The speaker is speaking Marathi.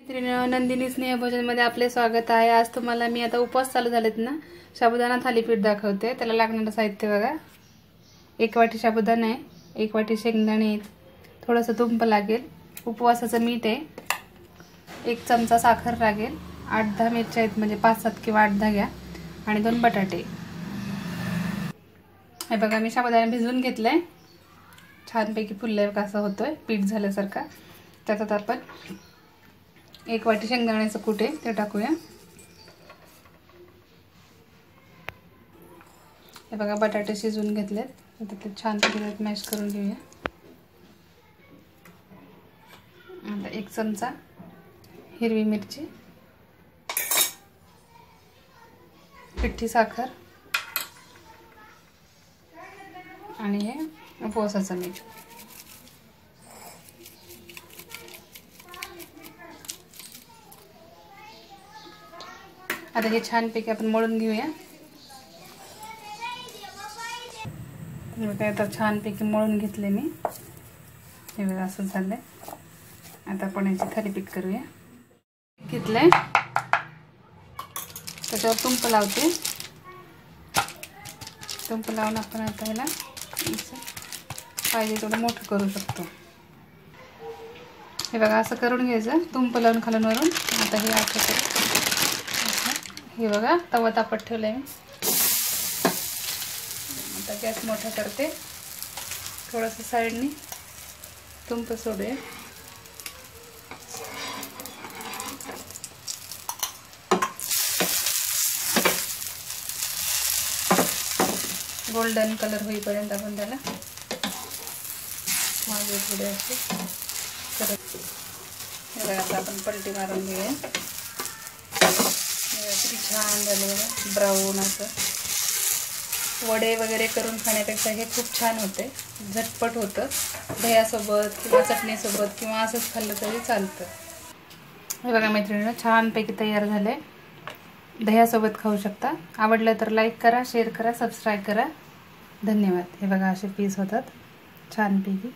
मैत्रिणी, नंदिनी स्नेह भोजन मध्ये आपले स्वागत आहे। आज तुम्हाला मी आता उपवास चालू झालेत ना, साबुदाणा थालीपीठ दाखवते। त्याला लागणारं साहित्य बघा। 1 वाटी साबुदाणा आहे, 1 वाटी शेंगदाणे, थोडंसं तूप लागेल, उपवासाचं मीठ आहे, 1 चमचा साखर लागेल, 8-10 मिरच्या आहेत, म्हणजे 5-7 किंवा 8-10 घ्या, आणि 2 बटाटे। हे बघा, मी साबुदाणा भिजवून घेतलाय, छानपैकी फुललाय कसं होतोय पीठ झाल्यासारखा। त्याच्यात आपण 1 वाटी शेंगदाण्याचं कूट आहे ते टाकूया। हे बघा, बटाटे शिजवून घेतलेत, आता ते छानपैकी मॅश करून घेऊया। आता 1 चमचा हिरवी मिरची, पिठी साखर आणि हे उपवासाचं मीठ। आता हे छानपैकी आपण मळून घेऊया। आता छानपैकी मळून घेतले मी, हे बघा असं झालंय। आता आपण याची थालीपीठ करूया। घेतलंय, त्याच्यावर तूप लावते, तूप लावून आपण आता ह्याला पाहिजे तेवढं मोठं करू शकतो। हे बघा असं करून घ्यायचं, तूप लावून खालून वरून। आता हे असं हे बघा, तवा तापत ठेवलाय मी। आता गॅस मोठा करते, थोडंसं साईडनी तूप सोडूया। गोल्डन कलर होईपर्यंत आपण त्याला मागे थोडे असे करत। हे बघा, आता आपण पलटी मारून घेऊया। किती छान झाले बघा, ब्राऊन असं। वडे वगैरे करून खाण्यापेक्षा हे खूप छान होते, झटपट होतं, दह्यासोबत किंवा चटणीसोबत किंवा असंच खाल्लं तरी चालतं। हे बघा मैत्रिणींनो, छानपैकी तयार झाले, दह्यासोबत खाऊ शकता। आवडलं तर लाईक करा, शेअर करा, सबस्क्राईब करा। धन्यवाद। हे बघा असे पीस होतात छानपैकी।